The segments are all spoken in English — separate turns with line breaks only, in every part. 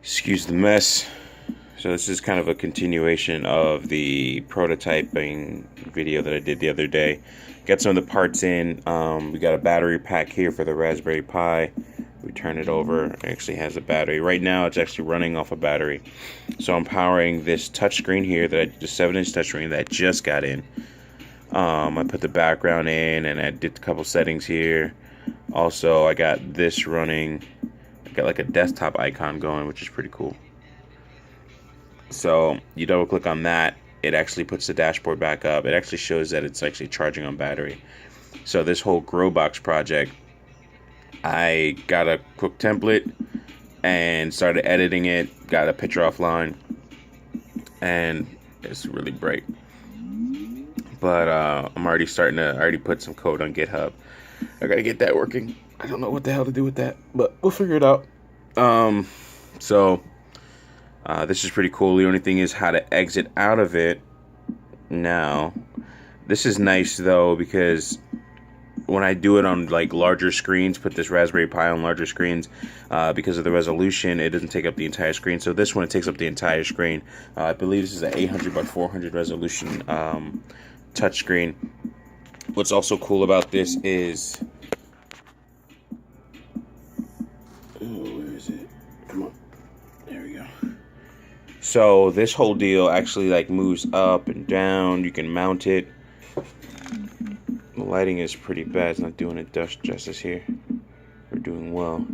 Excuse the mess. So this is kind of a continuation of the prototyping video that I did the other day. Got some of the parts in. We got a battery pack here for the Raspberry Pi. We turn it over. It actually has a battery. Right now it's actually running off a battery. So I'm powering this touchscreen here, the 7-inch touchscreen that I just got in. I put the background in and I did a couple settings here. Also, I got this running. I got like a desktop icon going, which is pretty cool. So you double click on that, it actually puts the dashboard back up. It actually shows that it's actually charging on battery. So this whole GrowBox project, I got a quick template and started editing it, got a picture offline, and it's really bright. But I already put some code on GitHub. I gotta get that working. I don't know what the hell to do with that, but we'll figure it out. This is pretty cool. The only thing is how to exit out of it now. This is nice though, because when I do it on like larger screens, put this Raspberry Pi on larger screens, because of the resolution, it doesn't take up the entire screen. So this one, it takes up the entire screen. I believe this is an 800 by 400 resolution touchscreen. What's also cool about this is, where is it? Come on, there we go. So this whole deal actually like moves up and down. You can mount it. The lighting is pretty bad. It's not doing it justice here. We're doing well.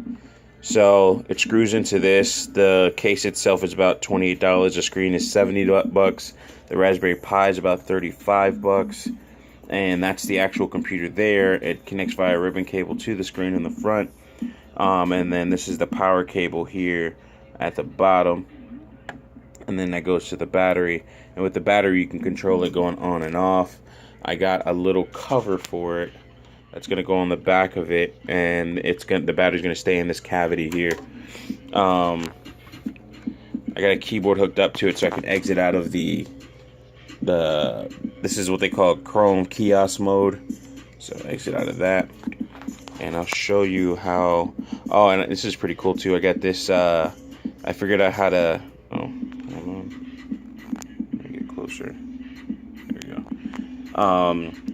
So it screws into this. The case itself is about $28. The screen is $70. The Raspberry Pi is about $35. And that's the actual computer there. It connects via ribbon cable to the screen in the front. And then this is the power cable here at the bottom. And then that goes to the battery. And with the battery, you can control it going on and off. I got a little cover for it that's going to go on the back of it. And the battery's going to stay in this cavity here. I got a keyboard hooked up to it so I can exit out of this is what they call Chrome kiosk mode. So exit out of that. And I'll show you how. Oh, and this is pretty cool too. I got this. I figured out how to. Oh, hold on. Let me get closer. There we go.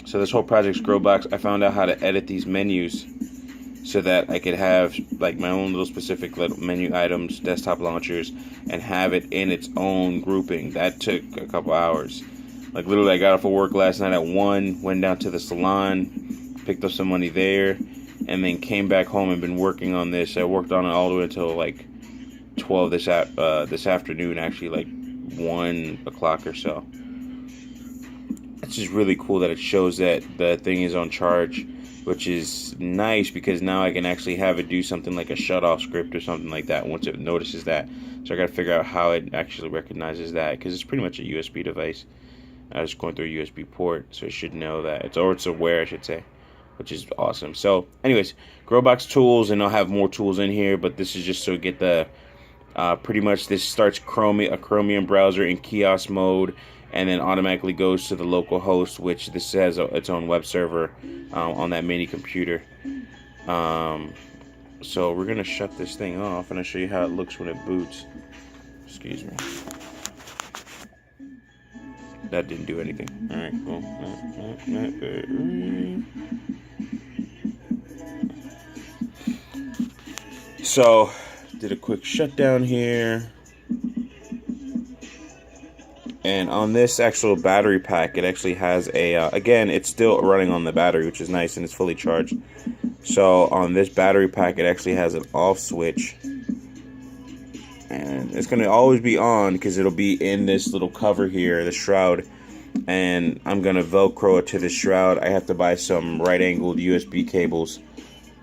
So this whole project's GrowBox. I found out how to edit these menus so that I could have like my own little specific little menu items, desktop launchers, and have it in its own grouping. That took a couple hours. Like literally, I got off of work last night at 1, went down to the salon, picked up some money there, and then came back home and been working on this. I worked on it all the way until like 12 this afternoon, actually like 1 o'clock or so. It's just really cool that it shows that the thing is on charge, which is nice because now I can actually have it do something like a shut-off script or something like that once it notices that. So I got to figure out how it actually recognizes that, because it's pretty much a USB device. I was going through a USB port, so it should know that. It's aware, I should say, which is awesome. So, anyways, GrowBox tools, and I'll have more tools in here, but this is just so get the, pretty much this starts a Chromium browser in kiosk mode, and then automatically goes to the local host, which this has its own web server on that mini computer. So we're going to shut this thing off, and I'll show you how it looks when it boots. Excuse me. That didn't do anything. Alright, cool. So, did a quick shutdown here. And on this actual battery pack, it actually has a, again, it's still running on the battery, which is nice, and it's fully charged. So, on this battery pack, it actually has an off switch. And it's going to always be on because it'll be in this little cover here, the shroud. And I'm going to Velcro it to the shroud. I have to buy some right-angled USB cables.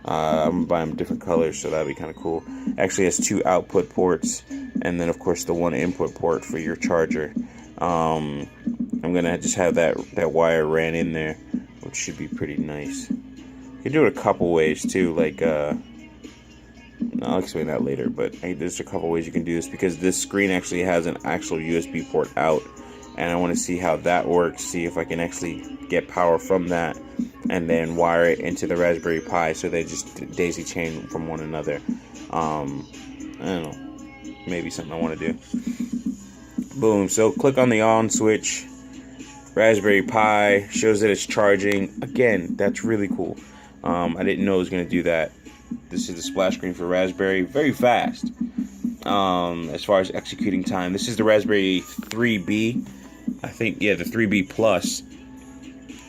I'm going to buy them different colors, so that'd be kind of cool. Actually, it has 2 output ports, and then, of course, the 1 input port for your charger. I'm going to just have that wire ran in there, which should be pretty nice. You can do it a couple ways, too, like, I'll explain that later, but there's a couple ways you can do this, because this screen actually has an actual USB port out, and I want to see how that works, see if I can actually get power from that, and then wire it into the Raspberry Pi so they just daisy chain from one another. I don't know. maybe something I want to do. Boom. So click on the on switch. Raspberry Pi shows that it's charging. Again, that's really cool. I didn't know it was going to do that. This is the splash screen for Raspberry. Very fast. As far as executing time, this is the Raspberry 3B. I think, yeah, the 3B Plus.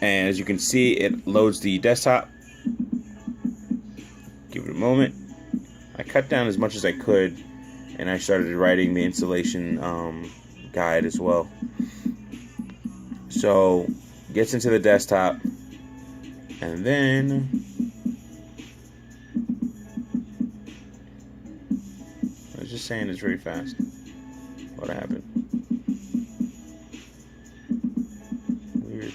And as you can see, it loads the desktop. Give it a moment. I cut down as much as I could, and I started writing the installation guide as well. So, gets into the desktop, and then I was just saying it's very fast. What happened? Weird.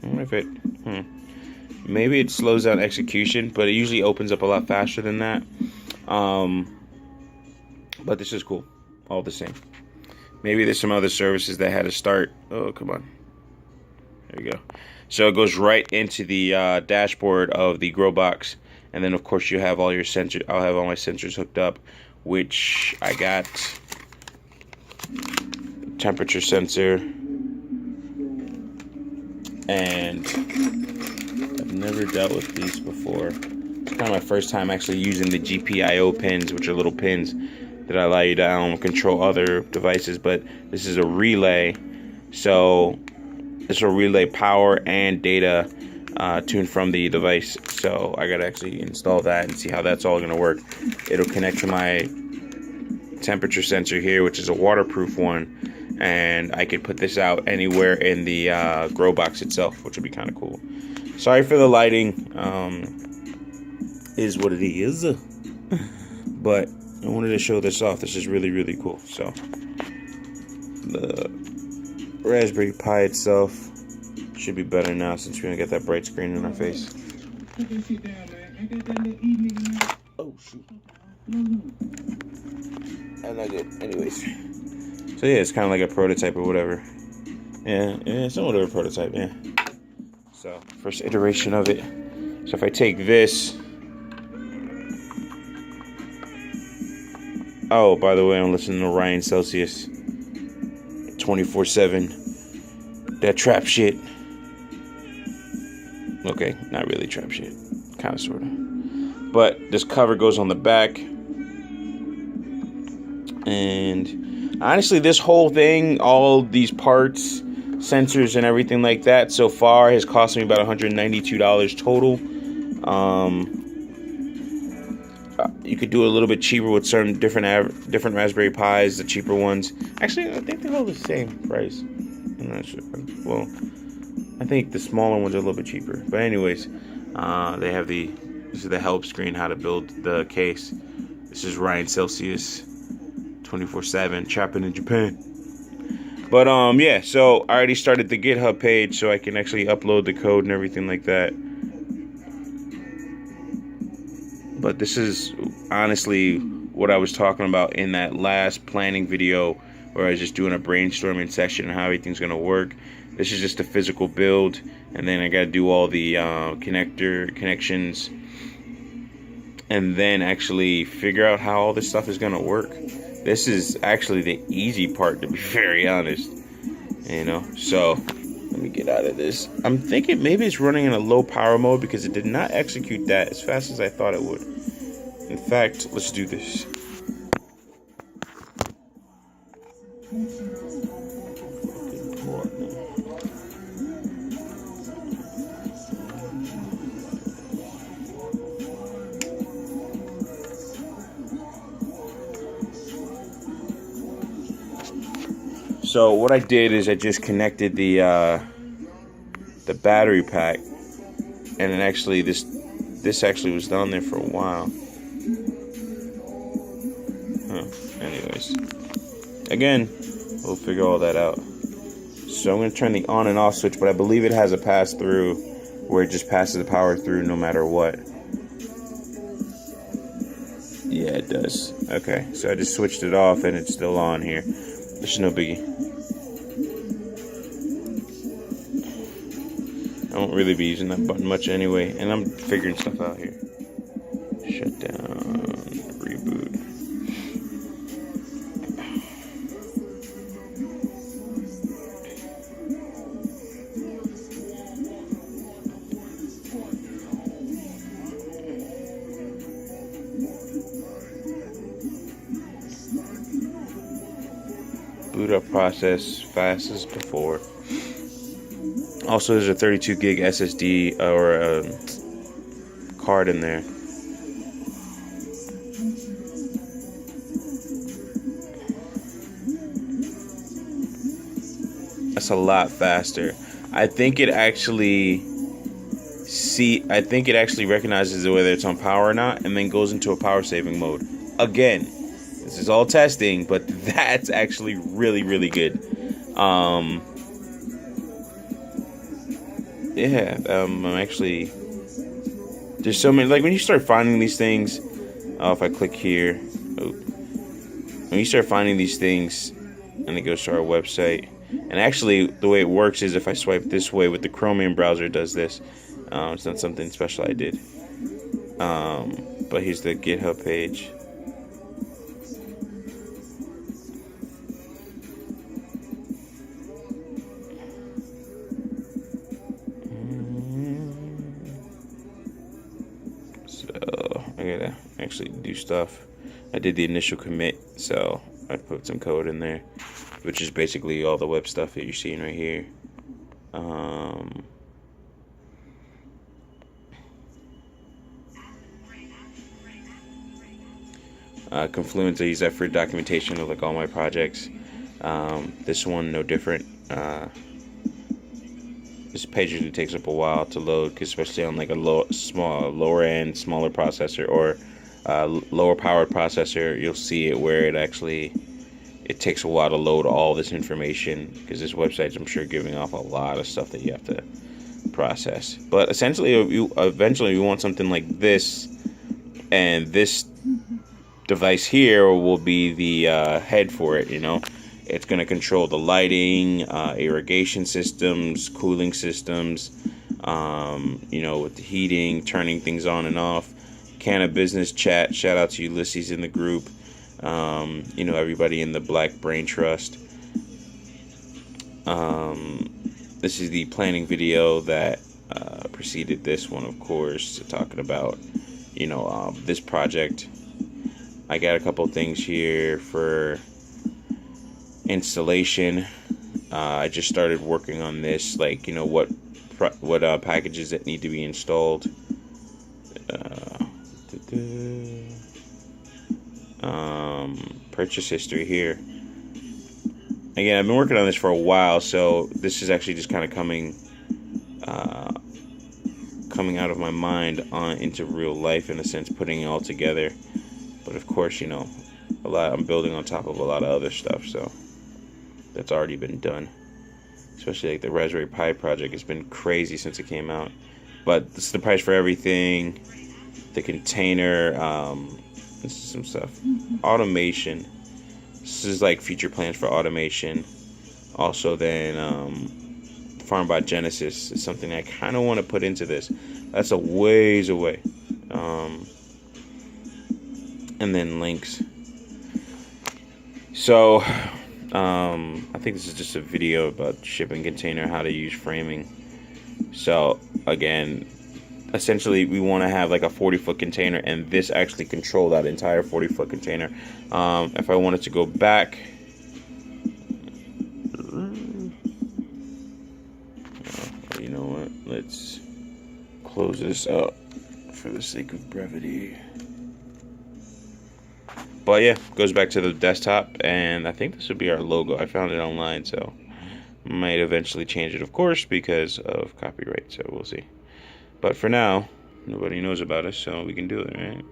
I wonder if it. Maybe it slows down execution, but it usually opens up a lot faster than that. But this is cool, all the same. Maybe there's some other services that had to start. Oh, come on. There you go. So it goes right into the dashboard of the Growbox, and then of course you have all your sensors. I'll have all my sensors hooked up, which I got temperature sensor, and I've never dealt with these before. It's kind of my first time actually using the GPIO pins, which are little pins that allow you to control other devices. But this is a relay, so this will relay power and data to and from the device. So I gotta actually install that and see how that's all gonna work. It'll connect to my temperature sensor here, which is a waterproof one, and I could put this out anywhere in the Growbox itself, which would be kind of cool. Sorry for the lighting, is what it is, but I wanted to show this off. This is really, really cool. So the Raspberry Pi itself should be better now since we don't get that bright screen in our face. Oh shoot. I'm not good. Anyways. So yeah, it's kind of like a prototype or whatever. Yeah, somewhat of a prototype, yeah. So, first iteration of it. So if I take this. Oh, by the way, I'm listening to Ryan Celsius 24/7. That trap shit. Okay, not really trap shit. Kind of, sort of. But this cover goes on the back. And honestly, this whole thing, all these parts, sensors and everything like that so far has cost me about $192 total. You could do it a little bit cheaper with certain different Raspberry Pis, the cheaper ones. Actually, I think they're all the same price. I'm not sure. Well, I think the smaller ones are a little bit cheaper. But anyways, they have this is the help screen, how to build the case. This is Ryan Celsius 24/7, trapping in Japan. But yeah, so I already started the GitHub page, so I can actually upload the code and everything like that. But this is honestly what I was talking about in that last planning video, where I was just doing a brainstorming session on how everything's gonna work. This is just a physical build, and then I gotta do all the connections, and then actually figure out how all this stuff is gonna work. This is actually the easy part, to be very honest. You know, so let me get out of this. I'm thinking maybe it's running in a low power mode because it did not execute that as fast as I thought it would. In fact, let's do this. So what I did is I just connected the battery pack, and then actually this actually was down there for a while. Anyways, again, we'll figure all that out. So I'm going to turn the on and off switch, but I believe it has a pass through where it just passes the power through no matter what. Yeah, it does. Okay, so I just switched it off and it's still on here. There's no biggie. I won't really be using that button much anyway, and I'm figuring stuff out here. Shut down, reboot. Boot up process fast as before. Also, there's a 32 gig SSD or a card in there. That's a lot faster. I think it actually recognizes whether it's on power or not, and then goes into a power saving mode. Again, this is all testing, but that's actually really, really good. Yeah, I'm actually, there's so many, like when you start finding these things, if I click here, when you start finding these things, and it goes to our website, and actually the way it works is if I swipe this way with the Chromium browser, it does this. It's not something special I did, but here's the GitHub page. I gotta actually do stuff. I did the initial commit, so I put some code in there, which is basically all the web stuff that you're seeing right here. Confluence, I use that for documentation of like all my projects. This one, no different. This page usually takes up a while to load, especially on like a lower end, smaller processor or lower powered processor. You'll see it where it takes a while to load all this information, because this website's, I'm sure, giving off a lot of stuff that you have to process. But essentially, eventually, we want something like this, and this device here will be the head for it. It's going to control the lighting, irrigation systems, cooling systems, with the heating, turning things on and off. Canna Business Chat, shout out to Ulysses in the group. Everybody in the Black Brain Trust. This is the planning video that preceded this one, of course, talking about, this project. I got a couple things here for installation. I just started working on this, like, what packages that need to be installed. Purchase history here. Again, I've been working on this for a while, so this is actually just kind of coming out of my mind into real life, in a sense, putting it all together. But of course, I'm building on top of a lot of other stuff, so that's already been done. Especially like the Raspberry Pi project has been crazy since it came out. But this is the price for everything. The container, this is some stuff. Automation. This is like future plans for automation. Also then, Farm by Genesis is something I kind of want to put into this. That's a ways away. And then links. So, I think this is just a video about shipping container, how to use framing. So, again, essentially we want to have like a 40-foot container, and this actually control that entire 40-foot container. If I wanted to go back, you know what, let's close this up for the sake of brevity. But yeah, goes back to the desktop, and I think this would be our logo. I found it online, so might eventually change it, of course, because of copyright, so we'll see. But for now, nobody knows about us, so we can do it, right?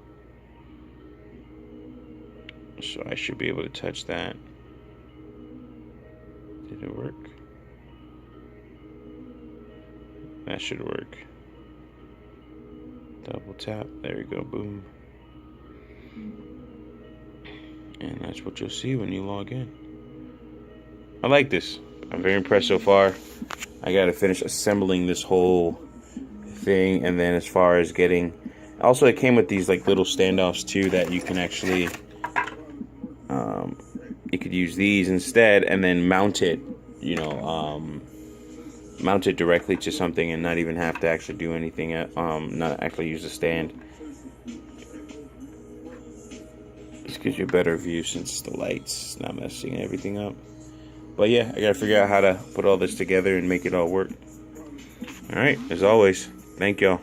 So I should be able to touch that. Did it work? That should work. Double tap, there we go, boom. And that's what you'll see when you log in. I like this. I'm very impressed so far. I gotta finish assembling this whole thing. And then as far as getting, also it came with these like little standoffs too that you can actually you could use these instead and then mount it, you know, mount it directly to something and not even have to actually do anything, not actually use the stand. This gives you a better view since the light's not messing everything up. But yeah, I gotta figure out how to put all this together and make it all work. Alright, as always, thank y'all.